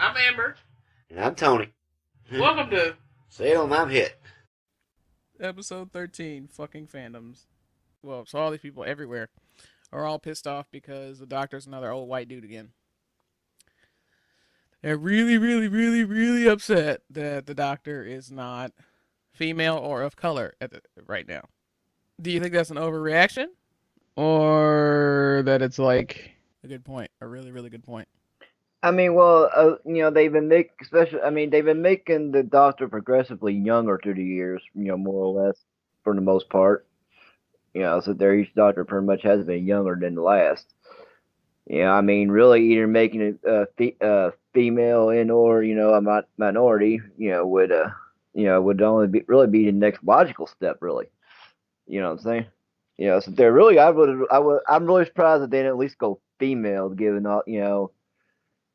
I'm Amber. And I'm Tony. Welcome to Salem, I'm hit. Episode 13, fucking Fandoms. Well, so all these people everywhere are all pissed off because the doctor's another old white dude again. They're really upset that the doctor is not female or of color right now. Do you think that's an overreaction? Or that it's like a good point, a really good point? They've been they've been making the Doctor progressively younger through the years, more or less, for the most part. So each Doctor pretty much has been younger than the last. Really, either making it female and or a minority, would only be the next logical step, really. You know what I'm saying? So they're really, I'm really surprised that they didn't at least go female, given all,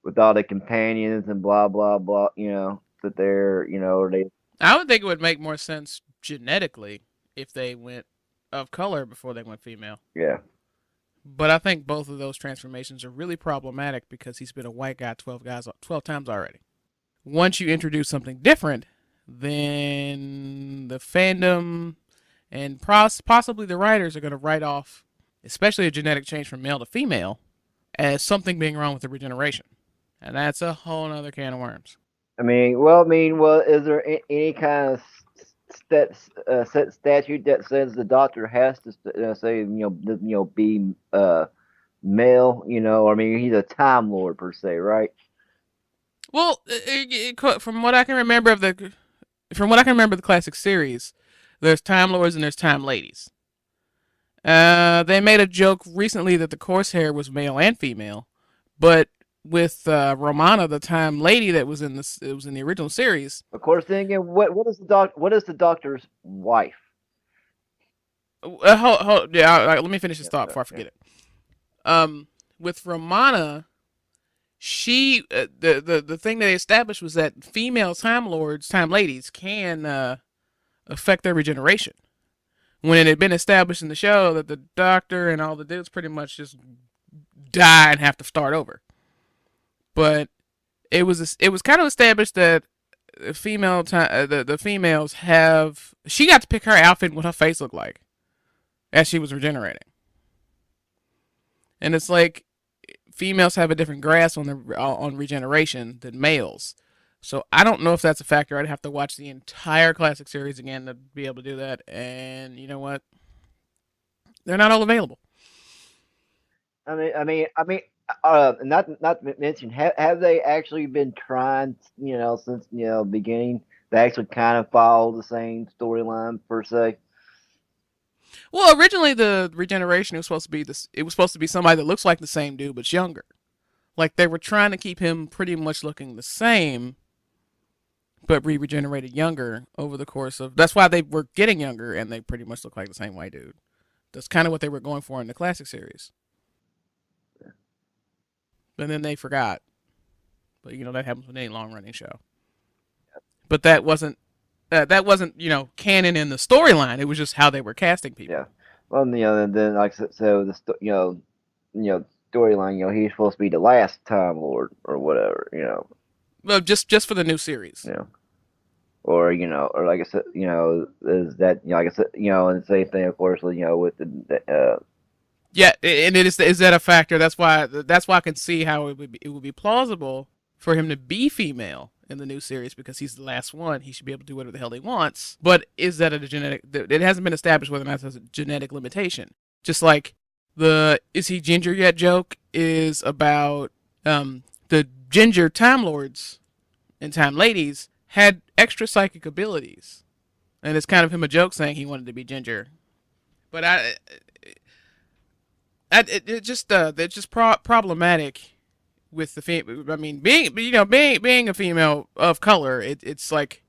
with all the companions and blah blah blah, that they're, they. I would think it would make more sense genetically if they went of color before they went female. Yeah. But I think both of those transformations are really problematic because he's been a white guy 12 times already. Once you introduce something different, then the fandom and possibly the writers are going to write off, especially a genetic change from male to female, as something being wrong with the regeneration. And that's a whole other can of worms. Is there any kind of set statute that says the Doctor has to say, be male? He's a Time Lord per se, right? Well, from what I can remember of the classic series, there's Time Lords and there's Time Ladies. They made a joke recently that the Corsair was male and female, but with Romana, the Time Lady that was in the original series. Of course, then again, what is the Doctor's wife? Let me finish this thought before I forget it. With Romana, she the thing they established was that female Time Lords, Time Ladies, can affect their regeneration. When it had been established in the show that the Doctor and all the dudes pretty much just die and have to start over. But it was kind of established that the females have. She got to pick her outfit and what her face looked like as she was regenerating, and it's like females have a different grasp on regeneration than males. So I don't know if that's a factor. I'd have to watch the entire classic series again to be able to do that. And you know what? They're not all available. Not to mention, have they actually been trying, since beginning, to actually kind of follow the same storyline per se? Well, originally the regeneration was supposed to be this. It was supposed to be somebody that looks like the same dude but younger. Like they were trying to keep him pretty much looking the same, but regenerated younger over the course of. That's why they were getting younger and they pretty much look like the same white dude. That's kind of what they were going for in the classic series. And then they forgot. But that happens with any long-running show. But that wasn't canon in the storyline. It was just how they were casting people. Yeah. Well, and then like so the storyline, he's supposed to be the last Time Lord or whatever, Well, just for the new series. Yeah. Or or like I said, is that like I said, and the same thing, of course, with the. Yeah, and is that a factor? That's why I can see how it would be plausible for him to be female in the new series because he's the last one. He should be able to do whatever the hell he wants. But is that a genetic? It hasn't been established whether or not that's a genetic limitation. Just like the "is he ginger yet" joke is about the ginger Time Lords and Time Ladies had extra psychic abilities, and it's kind of him a joke saying he wanted to be ginger. But it's just problematic with the being a female of color. It's like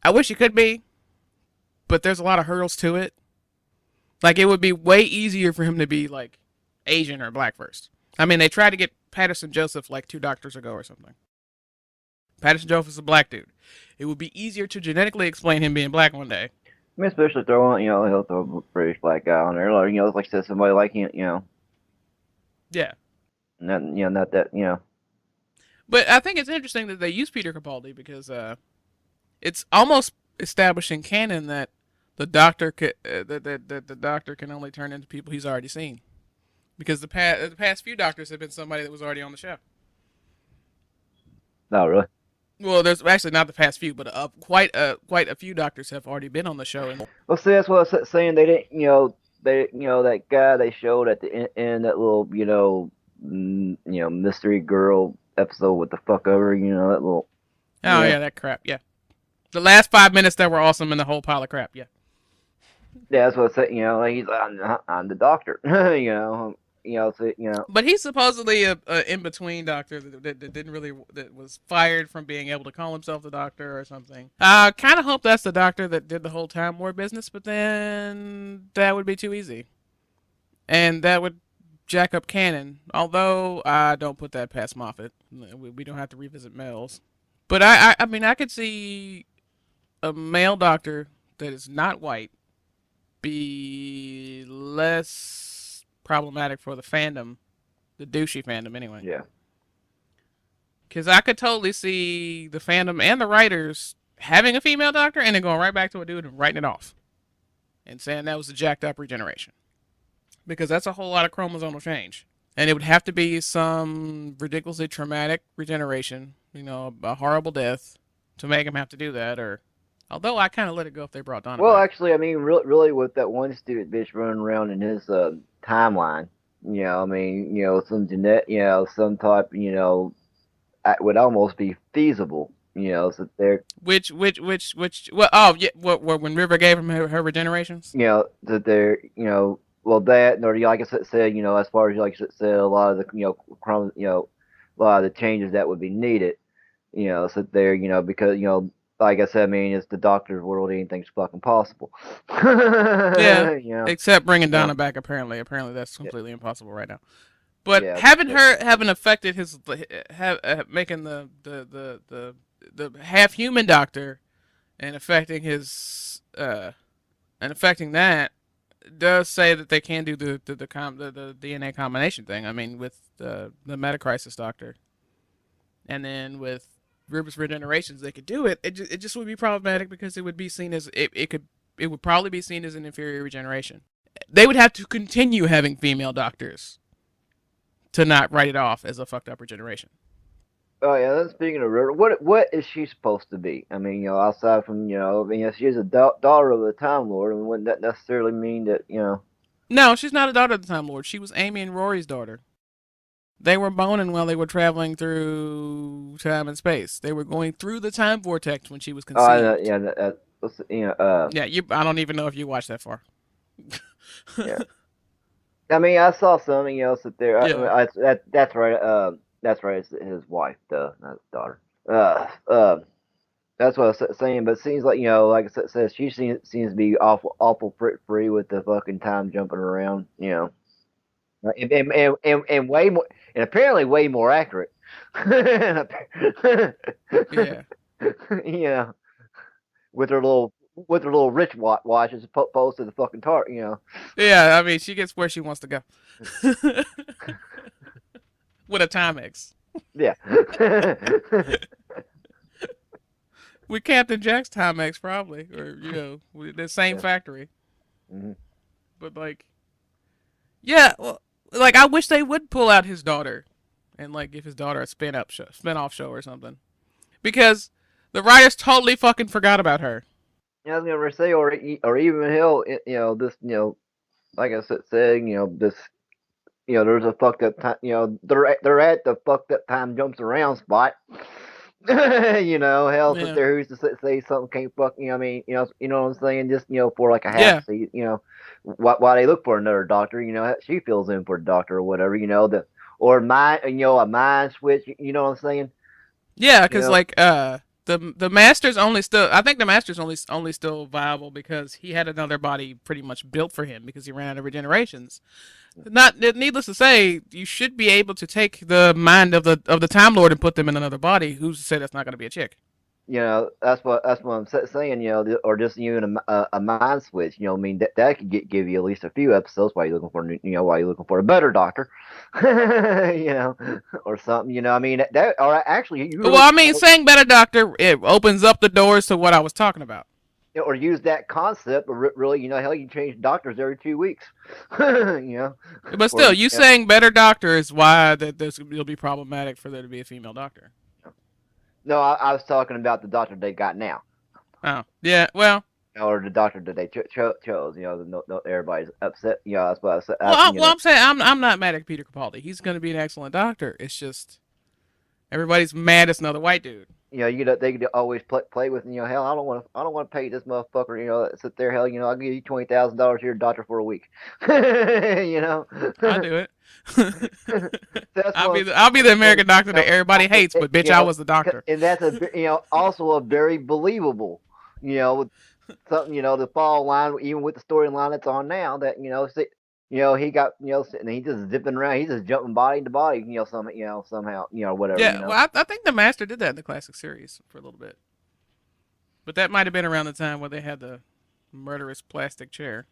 I wish it could be, but there's a lot of hurdles to it. Like it would be way easier for him to be like Asian or black first. They tried to get Paterson Joseph like 2 doctors ago or something. Paterson Joseph is a black dude. It would be easier to genetically explain him being black one day. Especially throwing, he'll throw a British black guy on there, or like said somebody like him, Yeah. Not that. But I think it's interesting that they use Peter Capaldi because it's almost establishing canon that the Doctor that the Doctor can only turn into people he's already seen, because the past few Doctors have been somebody that was already on the show. No, really. Well, there's actually not the past few, but quite a few Doctors have already been on the show. And Well, see, that's what I was saying. They didn't, that guy they showed at the end, that little, mystery girl episode with the fuck over, that little. Oh yeah, that crap. Yeah, the last 5 minutes that were awesome, and the whole pile of crap. Yeah. Yeah, that's what I said. He's I'm the Doctor. But he's supposedly a in between Doctor that didn't really that was fired from being able to call himself the Doctor or something. I kind of hope that's the Doctor that did the whole Time War business, but then that would be too easy, and that would jack up canon. Although I don't put that past Moffat. We don't have to revisit Mels, but I mean I could see a male Doctor that is not white be less problematic for the fandom, the douchey fandom anyway. Yeah. Because I could totally see the fandom and the writers having a female Doctor and then going right back to a dude and writing it off and saying that was a jacked up regeneration. Because that's a whole lot of chromosomal change. And it would have to be some ridiculously traumatic regeneration, a horrible death to make him have to do that. Or, although I kind of let it go if they brought Donna Well, back. actually, I mean, really, with that one stupid bitch running around in his timeline, some genetic, some type, would almost be feasible, so they're, Which, well, oh, yeah, when River gave him her regenerations? that they're, well, that, or like I said, as far as like I said, a lot of the, a lot of the changes that would be needed, so they're, because, like I said, I mean, it's the Doctor's world. Anything's fucking possible. Yeah. Except bringing Donna back. Apparently that's completely impossible right now. But having affected his, making the half human Doctor, and affecting his, and affecting that, does say that they can do the DNA combination thing. I mean, with the Metacrisis Doctor, and then with River's regenerations, they could do it. It just would be problematic because it would be seen as it would probably be seen as an inferior regeneration. They would have to continue having female Doctors to not write it off as a fucked up regeneration. Oh yeah. Then speaking of River, what is she supposed to be? I mean, outside from she's a daughter of the Time Lord, and wouldn't that necessarily mean that No, she's not a daughter of the Time Lord. She was Amy and Rory's daughter. They were boning while they were traveling through time and space. They were going through the time vortex when she was conceived. I don't even know if you watched that far. Yeah. I mean, I saw something else that there. Yeah. That's right. That's right. It's his wife, not his daughter. That's what I was saying. But it seems like like I said, she seems to be awful free with the fucking time jumping around. And way more, and apparently way more accurate. Yeah. Yeah. With her little rich watch as opposed to the fucking tart, Yeah, I mean, she gets where she wants to go. With a Timex. Yeah. With Captain Jack's Timex, probably, or with the same factory. Mm-hmm. But yeah, well, I wish they would pull out his daughter, and give his daughter a spin-off show or something, because the writers totally fucking forgot about her. Yeah, I was gonna say, or even hell, this, like I said, this, there's a fucked up time, they're at the fucked up time jumps around spot. Hell, sit there who's to say something can't fuck. I mean, you know what I'm saying? Just for like a half seat, why they look for another doctor? She fills in for the doctor or whatever. Or a mind switch. You know what I'm saying? Yeah, because the Master's only still. I think the Master's only still viable because he had another body pretty much built for him because he ran out of regenerations. Needless to say, you should be able to take the mind of the Time Lord and put them in another body. Who's to say that's not going to be a chick? that's what I'm saying. Or just even a mind switch. I mean that could give you at least a few episodes while you're looking for while you're looking for a better doctor, or something. I mean that or actually you Well, really I mean, saying better doctor, it opens up the doors to what I was talking about. or use that concept, or really, hell, you change doctors every 2 weeks. you But or still, you saying better doctor is why that it'll be problematic for there to be a female doctor. no, I was talking about the doctor they got now. Oh, yeah, well. Or the doctor that they chose. No, everybody's upset. That's what I said. I'm saying I'm not mad at Peter Capaldi. He's going to be an excellent doctor. It's just everybody's mad it's another white dude. They could always play with. Hell, I don't want to pay this motherfucker. Sit there, hell, I'll give you $20,000 here, doctor, for a week. I'll do it. That's I'll be the American doctor that everybody hates, but bitch, I was the doctor. And that's also a very believable, with something, the fall line, even with the storyline that's on now, that he got and he's just zipping around, he's just jumping body to body, somehow, whatever. Yeah, well, I think the Master did that in the classic series for a little bit, but that might have been around the time where they had the murderous plastic chair.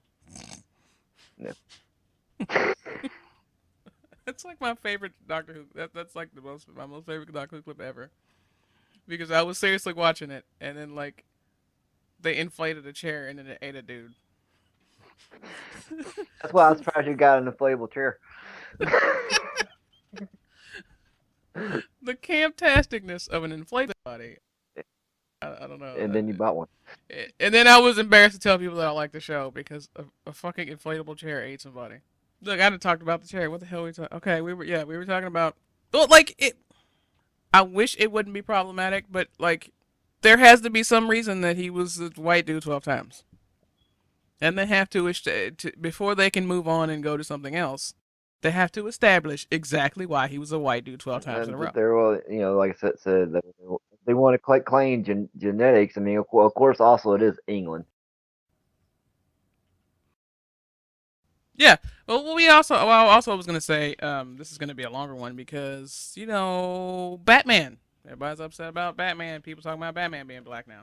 Yeah. That's like my favorite Doctor Who. That's like my most favorite Doctor Who clip ever, because I was seriously watching it, and then like they inflated a chair and then it ate a dude. That's why I was surprised you got an inflatable chair. The camp-tasticness of an inflated body. I don't know. And then you bought one. And then I was embarrassed to tell people that I like the show because a fucking inflatable chair ate somebody. Look, I done talked about the chair. What the hell were we talking? Okay, we were talking about. Well, like it. I wish it wouldn't be problematic, but like, there has to be some reason that he was a white dude 12 times, and they have to before they can move on and go to something else. They have to establish exactly why he was a white dude 12 times in a row. They're like I said, they want to claim genetics. I mean, of course, also it is England. Yeah. Well, I also was gonna say, this is gonna be a longer one because Batman. Everybody's upset about Batman. People talking about Batman being black now.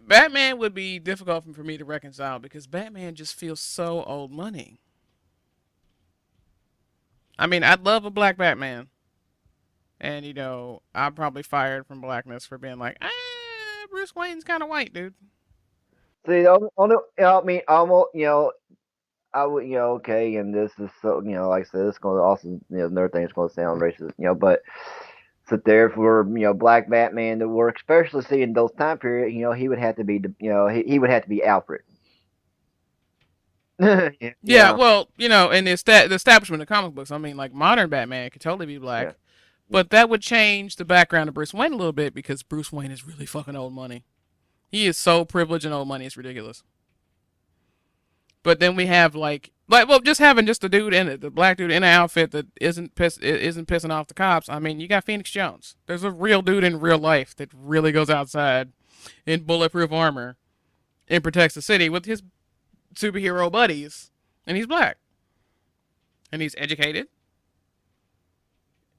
Batman would be difficult for me to reconcile because Batman just feels so old money. I mean, I'd love a black Batman, and I'm probably fired from blackness for being like, Bruce Wayne's kind of white, dude. See, I mean, almost, I would, okay, and this is so, like I said, it's going to also, another thing is going to sound racist, but sit there for, black Batman to work, especially seeing those time periods, he would have to be, he would have to be Alfred. Yeah, well, in the establishment of comic books, I mean, like modern Batman could totally be black, yeah. But that would change the background of Bruce Wayne a little bit because Bruce Wayne is really fucking old money. He is so privileged and old money, it's ridiculous. But then we have just having just the black dude in an outfit that isn't pissing off the cops. I mean, you got Phoenix Jones. There's a real dude in real life that really goes outside in bulletproof armor and protects the city with his superhero buddies, and he's black. And he's educated.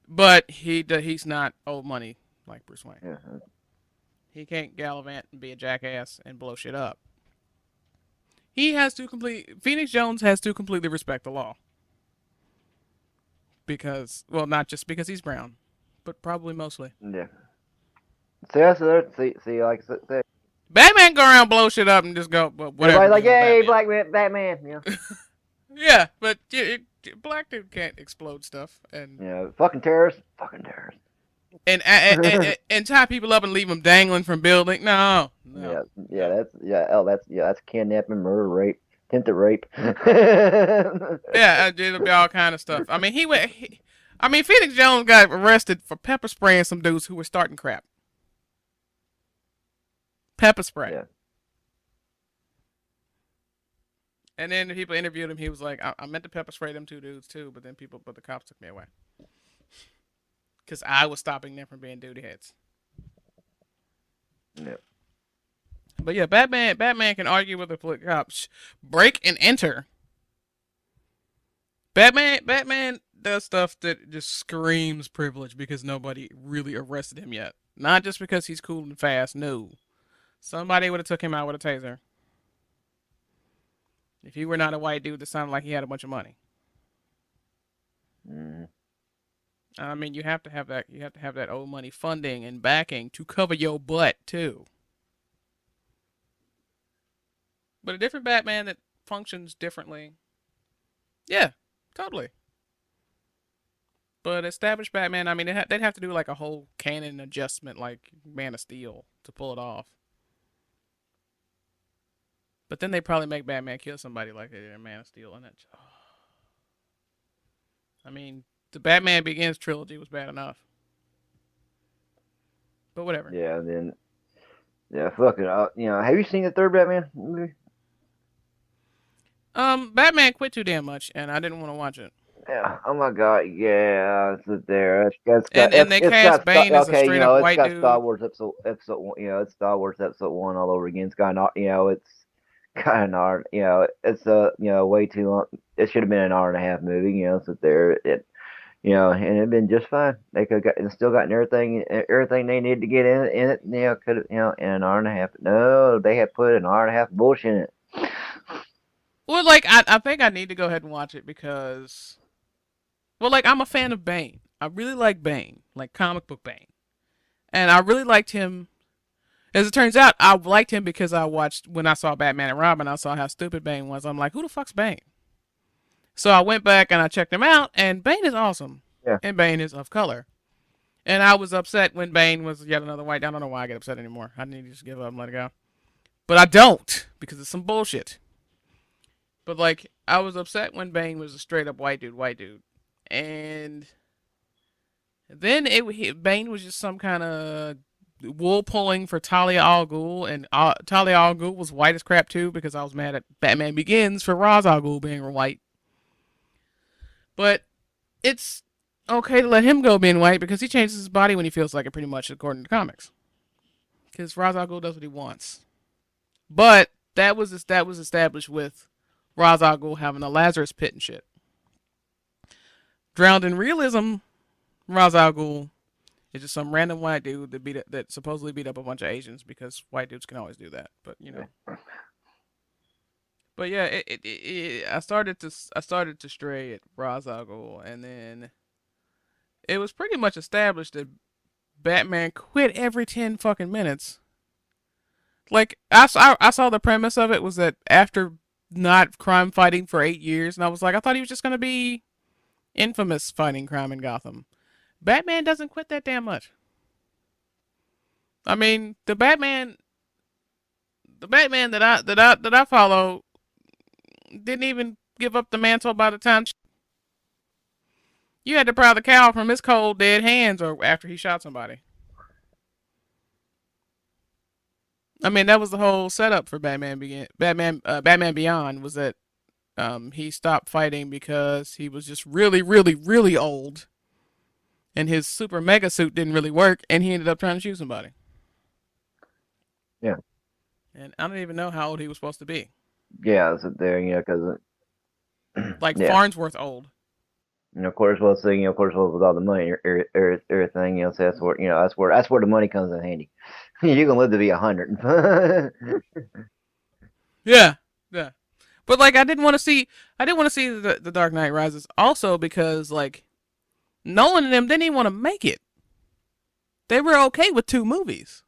But he's not old money like Bruce Wayne. Yeah. He can't gallivant and be a jackass and blow shit up. Phoenix Jones has to completely respect the law. Because, well, not just because he's brown, but probably mostly. Yeah. See, like I said. Batman go around, blow shit up, and just go, whatever. Everybody's like, yay, Batman. Yeah. Yeah, but black dude can't explode stuff. And yeah, fucking terrorists. And tie people up and leave them dangling from building. No. That's kidnapping, murder, rape, attempted rape. Yeah, it'll be all kind of stuff. I mean, Phoenix Jones got arrested for pepper spraying some dudes who were starting crap. Pepper spray. Yeah. And then the people interviewed him. He was like, I meant to pepper spray them two dudes too, but the cops took me away. Because I was stopping them from being duty heads. Yep. But yeah, Batman can argue with the cops. Break and enter. Batman does stuff that just screams privilege because nobody really arrested him yet. Not just because he's cool and fast. No, somebody would have took him out with a taser if he were not a white dude that sounded like he had a bunch of money. Mm. I mean, you have to have that. You have to have that old money funding and backing to cover your butt too. But a different Batman that functions differently. Yeah, totally. But established Batman, I mean, they'd have to do like a whole canon adjustment, like Man of Steel, to pull it off. But then they probably make Batman kill somebody like they did in Man of Steel, and that. Oh. I mean, the Batman Begins trilogy was bad enough. But whatever. Yeah, and then fuck it. Have you seen the third Batman movie? Batman quit too damn much, and I didn't want to watch it. Yeah. Oh my God. Yeah. It's there. And they cast Bane as a straight up white dude. It's got Star Wars episode 1. It's Star Wars episode 1 all over again. It's got it's kind of hard. It's way too long. It should have been an hour and a half movie. So there it. And it'd been just fine. They could have still gotten everything they needed to get in it. Could have in an hour and a half. No, they had put an hour and a half of bullshit in it. Well, like I think I need to go ahead and watch it because, well, like I'm a fan of Bane. I really like Bane, like comic book Bane, and I really liked him. As it turns out, I liked him because when I saw Batman and Robin, I saw how stupid Bane was. I'm like, who the fuck's Bane? So I went back and I checked him out, and Bane is awesome. Yeah. And Bane is of color. And I was upset when Bane was yet another white. I don't know why I get upset anymore. I need to just give up and let it go. But I don't, because it's some bullshit. But, like, I was upset when Bane was a straight-up white dude. And then Bane was just some kind of wool-pulling for Talia al Ghul. And Talia al Ghul was white as crap, too, because I was mad at Batman Begins for Ra's al Ghul being white. But it's okay to let him go being white because he changes his body when he feels like it, pretty much, according to comics. Because Ra's al Ghul does what he wants. But that was established with Ra's al Ghul having a Lazarus pit and shit. Drowned in realism, Ra's al Ghul is just some random white dude that supposedly beat up a bunch of Asians because white dudes can always do that. But But yeah, I started to stray at Ra's al Ghul, and then it was pretty much established that Batman quit every 10 fucking minutes. Like I saw the premise of it was that after not crime fighting for 8 years, and I was like, I thought he was just gonna be infamous fighting crime in Gotham. Batman doesn't quit that damn much. I mean, the Batman that I follow didn't even give up the mantle by the time you had to pry the cow from his cold dead hands or after he shot somebody. I mean, that was the whole setup for Batman Beyond was that he stopped fighting because he was just really, really, really old, and his super mega suit didn't really work, and he ended up trying to shoot somebody. Yeah. And I don't even know how old he was supposed to be. Yeah, so there, because like Farnsworth old. And of course, with all the money, everything, so that's where the money comes in handy. You can live to be 100. Yeah. But like, I didn't want to see the Dark Knight Rises also because like Nolan and them didn't even want to make it. They were okay with 2 movies.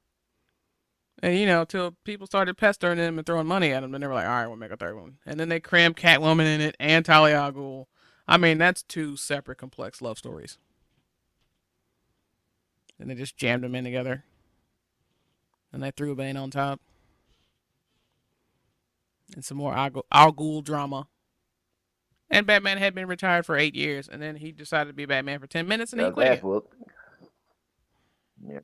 And till people started pestering them and throwing money at them, and they were like, all right, we'll make a 3rd one. And then they crammed Catwoman in it and Talia al Ghul. I mean, that's 2 separate complex love stories. And they just jammed them in together. And they threw Bane on top. And some more al Ghul drama. And Batman had been retired for 8 years, and then he decided to be Batman for 10 minutes, and he quit. Yeah.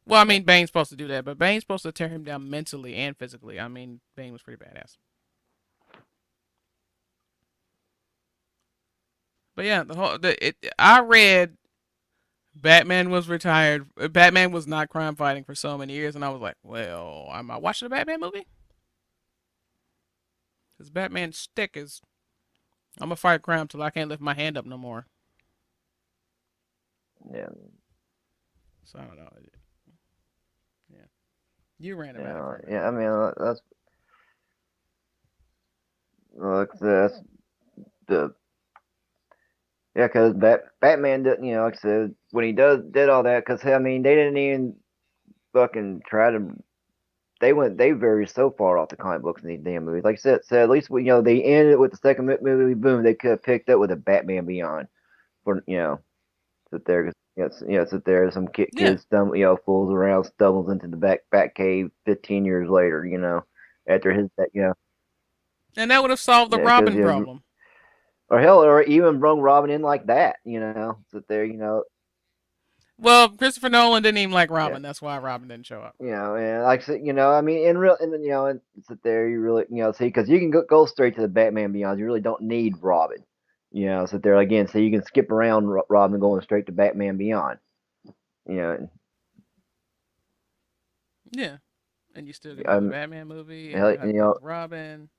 Well, I mean, Bane's supposed to do that, but Bane's supposed to tear him down mentally and physically. I mean, Bane was pretty badass. But yeah, I read Batman was retired. Batman was not crime fighting for so many years, and I was like, well, am I watching a Batman movie? Because Batman's stick is, I'm gonna fight crime till I can't lift my hand up no more. Yeah. So I don't know. Yeah. You ran about it Yeah. for a minute. Yeah. I mean, that's the yeah, because Batman didn't, like I said, when he did all that, because I mean, they didn't even fucking try to. They very so far off the comic books in these damn movies. Like I said at least they ended with the second movie. Boom, they could have picked up with a Batman Beyond for sit there, sit there. Some Yeah. kids fools around, stumbles into the back cave 15 years later. After his And that would have solved the yeah, because Robin problem. or hell, or even brung Robin in like that. Sit there, Well, Christopher Nolan didn't even like Robin. Yeah. That's why Robin didn't show up. And like I said, I mean, and sit there, you really, see, because you can go straight to the Batman Beyond. You really don't need Robin. Sit there again, so you can skip around Robin going straight to Batman Beyond. Yeah. And you still get another Batman movie, and hell, you have Robin.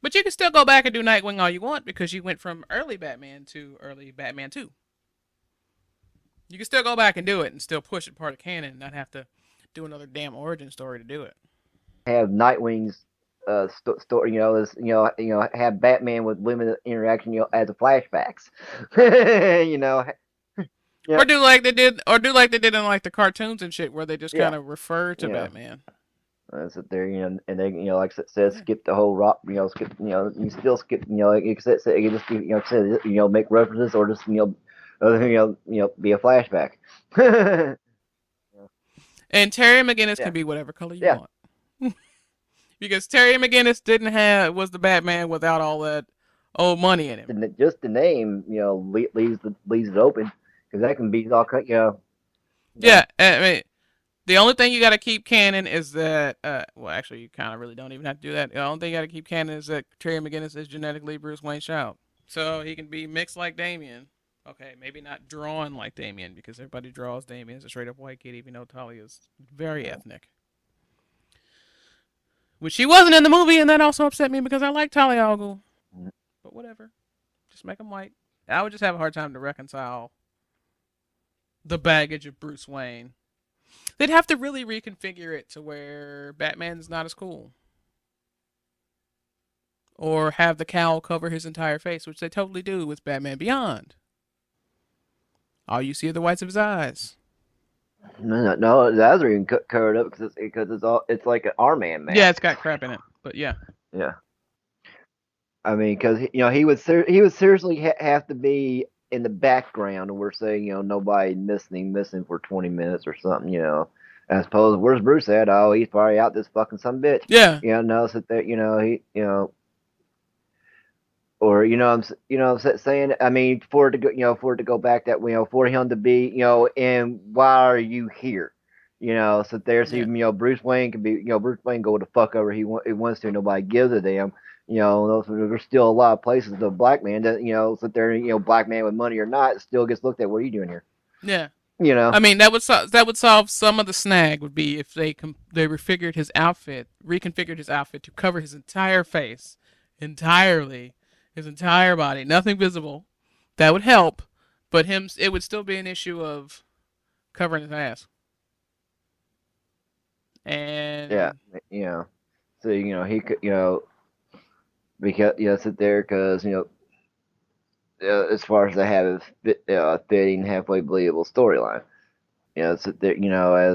But you can still go back and do Nightwing all you want because you went from early Batman to early Batman 2. You can still go back and do it and still push it part of canon and not have to do another damn origin story to do it. Have Nightwing's story, have Batman with limited interaction, as a flashbacks. Or do like they did in like the cartoons and shit, where they just kind of refer to Batman. Sit there, and they, like I said, skip the whole rock, skip, you still skip, like you said, you just, said, make references or just, be a flashback. And Terry McGinnis can be whatever color you want. Because Terry McGinnis was the Batman without all that old money in him. Just the name, leaves it open, because that can be all kind, Yeah, I mean, the only thing you got to keep canon is that, well, actually, you kind of really don't even have to do that. The only thing you got to keep canon is that Terry McGinnis is genetically Bruce Wayne's child. So he can be mixed like Damian. Okay, maybe not drawn like Damian, because everybody draws Damian as a straight up white kid, even though Talia is very ethnic. Which she wasn't in the movie, and that also upset me because I like Talia al Ghul. But whatever. Just make him white. I would just have a hard time to reconcile the baggage of Bruce Wayne. They'd have to really reconfigure it to where Batman's not as cool. Or have the cowl cover his entire face, which they totally do with Batman Beyond. All you see are the whites of his eyes. No, the eyes are even covered up because it's like an R-Man mask. Yeah, it's got crap in it, but yeah. Yeah. I mean, because he would seriously have to be in the background, and we're saying nobody missing for 20 minutes or something. I suppose where's Bruce at? Oh, he's probably out this fucking some bitch. Yeah. No, sit there. He or I'm saying. I mean, for it to go back that way, for him to be and why are you here? Sit there. So Bruce Wayne can be Bruce Wayne go the fuck over he wants to. Nobody gives a damn. There's still a lot of places the black man that sit there. Black man with money or not still gets looked at. What are you doing here? Yeah. I mean, that would solve some of the snag. Would be if they reconfigured his outfit to cover his entire face, entirely, his entire body, nothing visible. That would help, but it would still be an issue of covering his ass. And so he could because sit there because as far as they have a fitting, halfway believable storyline. Sit there,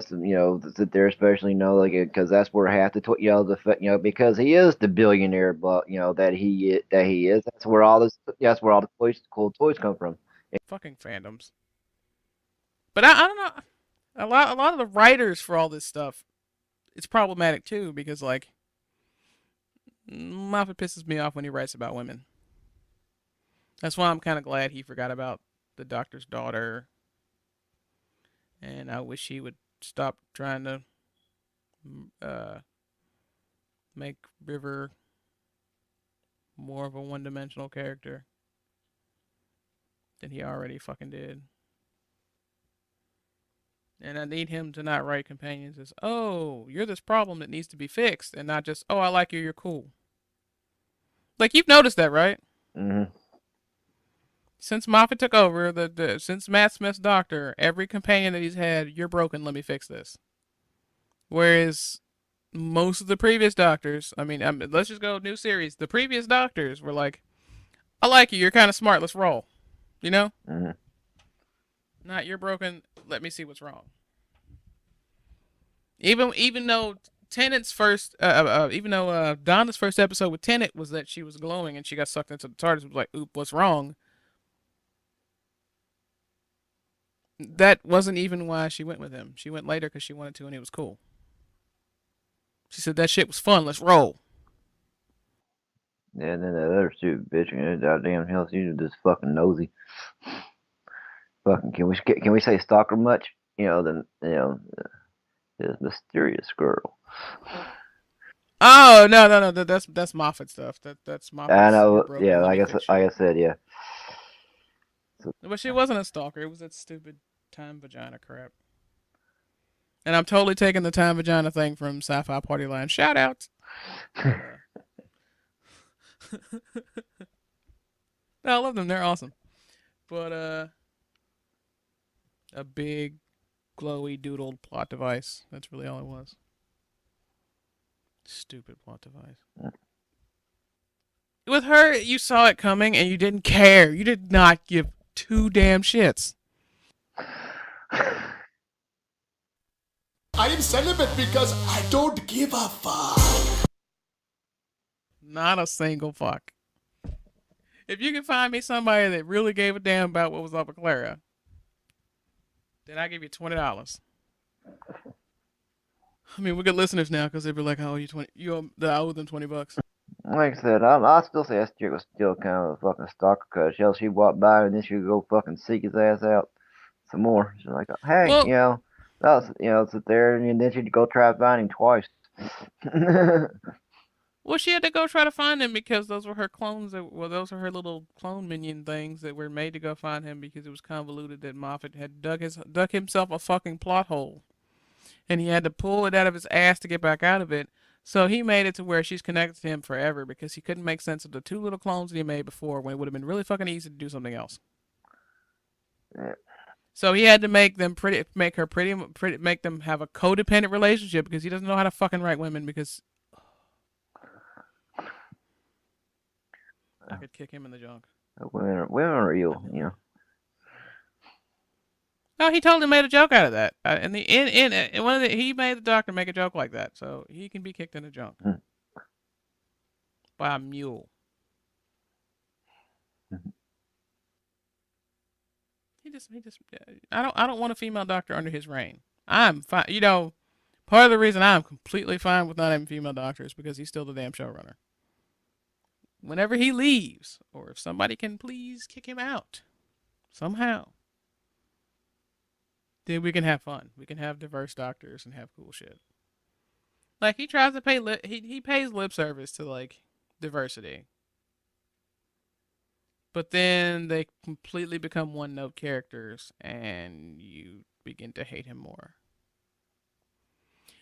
sit there, especially because that's where half the because he is the billionaire, but that he is. That's where all the cool toys come from. Fucking fandoms. But I don't know. A lot of the writers for all this stuff, it's problematic too because Moffat pisses me off when he writes about women. That's why I'm kind of glad he forgot about the doctor's daughter. And I wish he would stop trying to make River more of a one-dimensional character than he already fucking did. And I need him to not write companions as, oh, you're this problem that needs to be fixed, and not just, oh, I like you, you're cool. Like, you've noticed that, right? Mm-hmm. Since Moffat took over, since Matt Smith's doctor, every companion that he's had, you're broken, let me fix this. Whereas most of the previous doctors, let's just go new series. The previous doctors were like, I like you, you're kind of smart, let's roll. You know? Mm-hmm. Not you're broken, let me see what's wrong. Even though Tennant's first, even though Donna's first episode with Tennant was that she was glowing and she got sucked into the TARDIS, it was like, oop, what's wrong? That wasn't even why she went with him. She went later because she wanted to and it was cool. She said that shit was fun, let's roll. Yeah, and then the other stupid bitch, goddamn hell, she's just fucking nosy. Fucking, can we say stalker much? This mysterious girl. Oh no, that's Moffat stuff. That's Moffat. I know, yeah, like I said, yeah. But she wasn't a stalker. It was that stupid time vagina crap. And I'm totally taking the time vagina thing from Sci-Fi Party Line. Shout outs. I love them. They're awesome. But a big glowy doodled plot device. That's really all it was. Stupid plot device. With her, you saw it coming and you didn't care. You did not give two damn shits. I am celibate because I don't give a fuck. Not a single fuck. If you can find me somebody that really gave a damn about what was up with Clara, then I give you $20. I mean, we got listeners now because they'd be like, "Oh, I owe them $20." Like I said, I still say that chick was still kind of a fucking stalker because she walked by and then she would go fucking seek his ass out some more. She's like, "Hey, that was, sit there," and then she'd go try to find him twice. Well, she had to go try to find him because those were her clones. Those were her little clone minion things that were made to go find him because it was convoluted that Moffat had dug himself a fucking plot hole. And he had to pull it out of his ass to get back out of it. So he made it to where she's connected to him forever because he couldn't make sense of the two little clones that he made before when it would have been really fucking easy to do something else. Yeah. So he had to make them make them have a codependent relationship because he doesn't know how to fucking write women because I could kick him in the junk. Women are evil, you know. No, he totally made a joke out of that. He made the doctor make a joke like that, so he can be kicked in the junk by a mule. He just. I don't want a female doctor under his reign. I'm fine. You know, part of the reason I'm completely fine with not having female doctors because he's still the damn showrunner. Whenever he leaves, or if somebody can please kick him out somehow, then we can have fun. We can have diverse doctors and have cool shit. Like he tries to pay he pays lip service to like diversity. But then they completely become one-note characters and you begin to hate him more.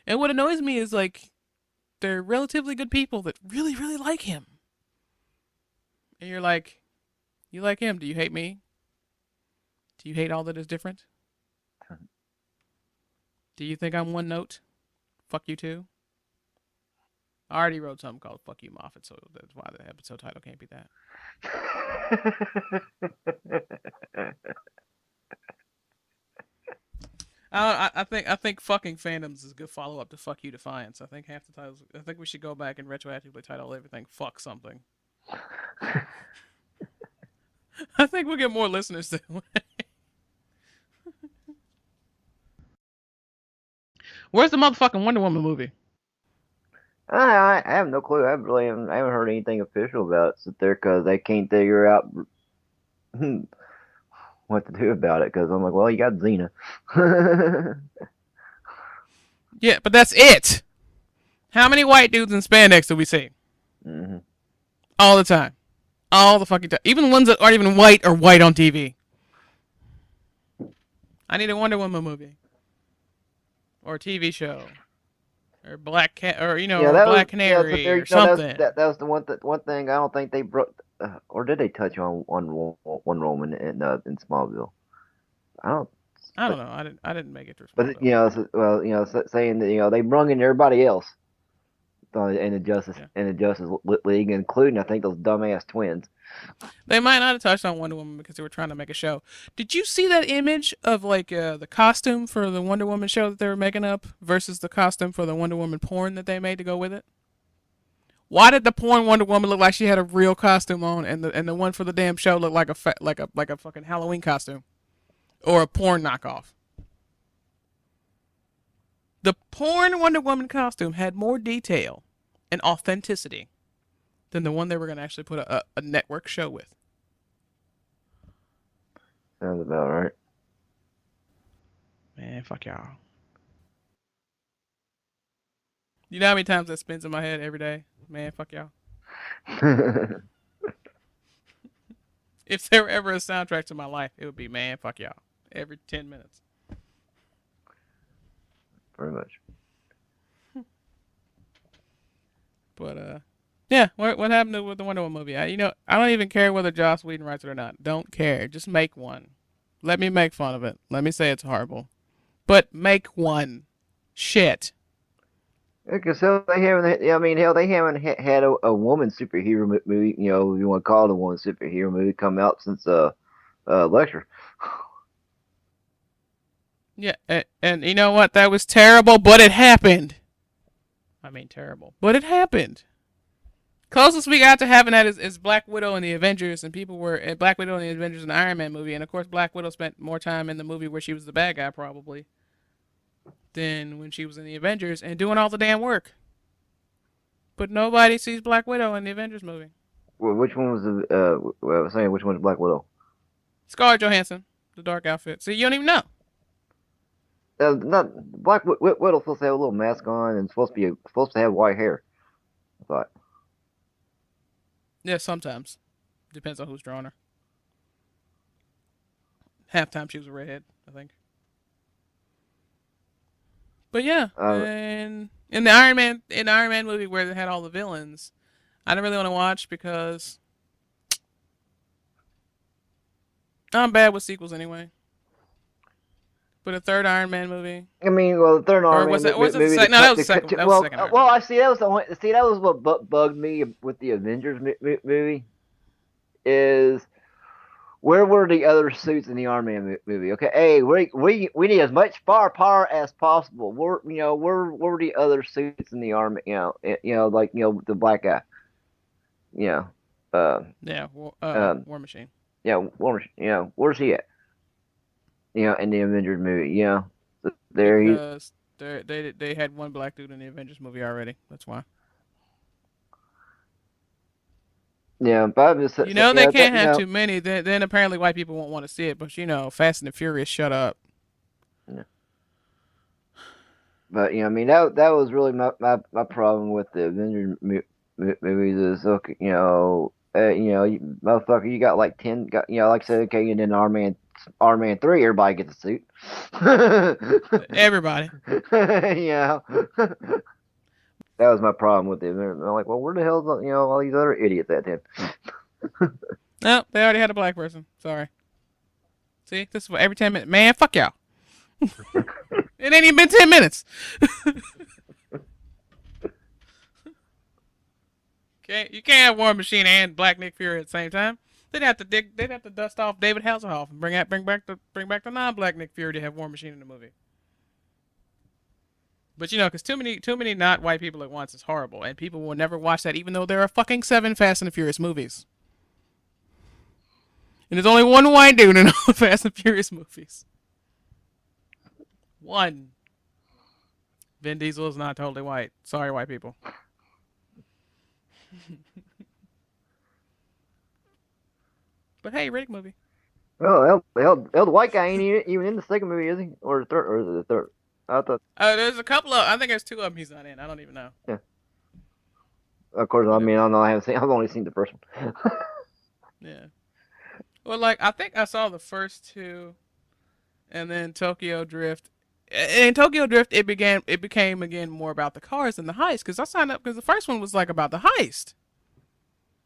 And what annoys me is like they're relatively good people that really, really like him. And you're like, you like him, do you hate me? Do you hate all that is different? Do you think I'm one note? Fuck you too? I already wrote something called Fuck You Moffat, so that's why the episode title can't be that. I think fucking Fandoms is a good follow up to Fuck You Defiance. I think half the titles. I think we should go back and retroactively title everything Fuck Something. I think we'll get more listeners that way. Where's the motherfucking Wonder Woman movie? I have no clue. I haven't heard anything official about it. Sit there because they can't figure out what to do about it. Because I'm like, well, you got Xena. Yeah, but that's it. How many white dudes in spandex do we see? Mm-hmm. All the time. All the fucking time. Even the ones that aren't even white are white on TV. I need a Wonder Woman movie. Or a TV show. Or Black Cat, or Black Canary, or something. That was the one thing I don't think they broke. or did they touch on Wonder Woman in Smallville? I don't. I don't know. I didn't make it through But Smallville. saying that they brung in everybody else in the Justice League, including I think those dumbass twins. They might not have touched on Wonder Woman because they were trying to make a show. Did you see that image of like the costume for the Wonder Woman show that they were making up versus the costume for the Wonder Woman porn that they made to go with it? Why did the porn Wonder Woman look like she had a real costume on, and the one for the damn show looked like a fucking Halloween costume or a porn knockoff? The porn Wonder Woman costume had more detail and authenticity than the one they were going to actually put a network show with. Sounds about right. Man, fuck y'all. You know how many times that spins in my head every day? Man, fuck y'all. If there were ever a soundtrack to my life, it would be man, fuck y'all. Every 10 minutes. Pretty much. But, yeah, what happened with the Wonder Woman movie? I don't even care whether Joss Whedon writes it or not. Don't care. Just make one. Let me make fun of it. Let me say it's horrible. But make one. Shit. Because they haven't. I mean, hell, they haven't had a woman superhero movie. You know, if you want to call it a woman superhero movie, come out since Lecture. Yeah, and you know what? That was terrible, but it happened. I mean, terrible, but it happened. Closest we got to having that is Black Widow and the Avengers, and people were at Black Widow and the Avengers and the Iron Man movie, and of course Black Widow spent more time in the movie where she was the bad guy probably than when she was in the Avengers and doing all the damn work. But nobody sees Black Widow in the Avengers movie. Well, which one was which one was Black Widow? Scarlett Johansson, the dark outfit. See, you don't even know. Not Black Widow's supposed to have a little mask on and supposed to have white hair. I thought. Yeah, sometimes. Depends on who's drawing her. Halftime she was a redhead, I think. But yeah, and in the Iron Man movie where they had all the villains, I didn't really want to watch because I'm bad with sequels anyway. But a third Iron Man movie. I mean, well, the third Iron Man movie. No, that was the second. That was the second. Well, I see. That was what bugged me with the Avengers movie. Is where were the other suits in the Iron Man movie? Okay, hey, we need as much firepower as possible. Where were the other suits in the Iron Man? Like the black guy. War Machine. Yeah, War Machine. Where's he at? In the Avengers movie, Because they had one black dude in the Avengers movie already. That's why. Yeah, but I'm just, they can't have too many. Then apparently white people won't want to see it. But Fast and the Furious, shut up. Yeah. But I mean that was really my problem with the Avengers movies is motherfucker, you got like 10, like I said, okay, and then Iron Man 3, everybody gets a suit. Everybody. Yeah. That was my problem with it. I'm like, well, where the hell's all these other idiots at then? No, they already had a black person. Sorry. See, this is what every 10 minutes. Man, fuck y'all. It ain't even been 10 minutes. Okay, you can't have War Machine and Black Nick Fury at the same time. They'd have to dust off David Hasselhoff and bring back the non-Black Nick Fury to have War Machine in the movie. But because too many not white people at once is horrible, and people will never watch that, even though there are fucking 7 Fast and the Furious movies. And there's only one white dude in all the Fast and Furious movies. One. Vin Diesel is not totally white. Sorry, white people. But hey, Riddick movie. Well, the white guy ain't even in the second movie, is he? Or the third? Or the third? I thought. There's a couple of. I think there's 2 of them he's not in. I don't even know. Yeah. Of course, I mean, I don't know. I've only seen the first one. Yeah. Well, like I think I saw the first 2, and then Tokyo Drift. In Tokyo Drift, it became again more about the cars than the heist. Because I signed up because the first one was like about the heist.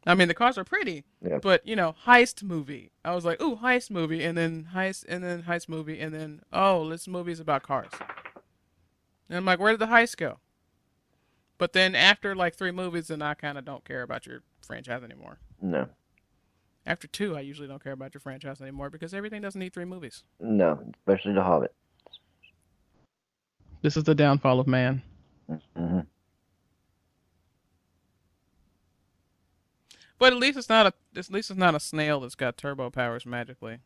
I mean, the cars are pretty, Yeah. but heist movie. I was like, ooh, heist movie, and then heist movie, and then this movie's about cars. And I'm like, where did the heist go? But then after like 3 movies, then I kind of don't care about your franchise anymore. No. After 2, I usually don't care about your franchise anymore because everything doesn't need 3 movies. No, especially The Hobbit. This is the downfall of man. Mm-hmm. But at least it's not a snail that's got turbo powers magically,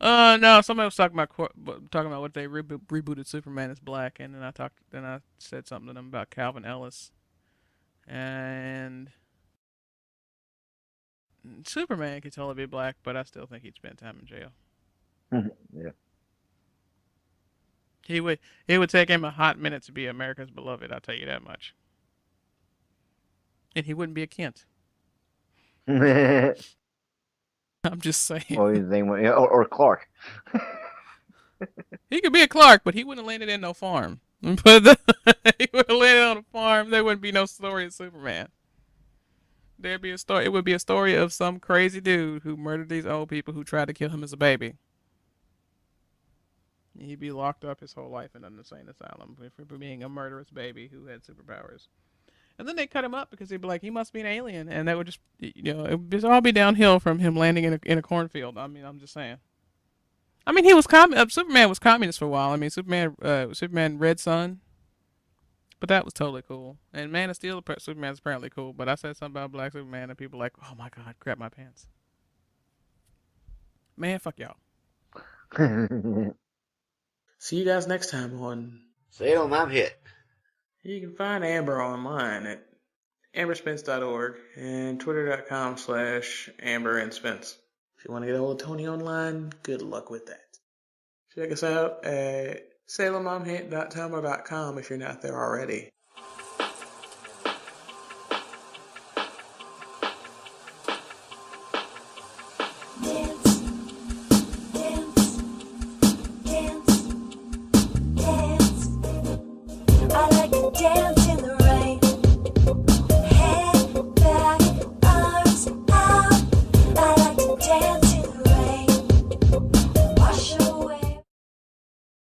No, somebody was talking about what they rebooted Superman as black, and then I said something to them about Calvin Ellis, and Superman could totally be black, but I still think he'd spend time in jail. Yeah. It would take him a hot minute to be America's beloved. I'll tell you that much. And he wouldn't be a Kent. I'm just saying. Well, or Clark. He could be a Clark, but he wouldn't have landed in no farm. But he would have landed on a farm. There wouldn't be no story of Superman. There'd be a story. It would be a story of some crazy dude who murdered these old people who tried to kill him as a baby. He'd be locked up his whole life in an insane asylum for being a murderous baby who had superpowers. And then they cut him up because they'd be like, he must be an alien, and that would just, it would just all be downhill from him landing in a cornfield. I mean, I'm just saying. I mean, Superman was communist for a while. I mean, Superman Red Sun, but that was totally cool. And Man of Steel, Superman's apparently cool. But I said something about Black Superman, and people were like, oh my god, crap my pants. Man, fuck y'all. See you guys next time on Salem, I'm hit. You can find Amber online at amberspence.org and twitter.com/amberandspence. If you want to get a hold of Tony online, good luck with that. Check us out at salemomhit.tumblr.com if you're not there already. I like to dance.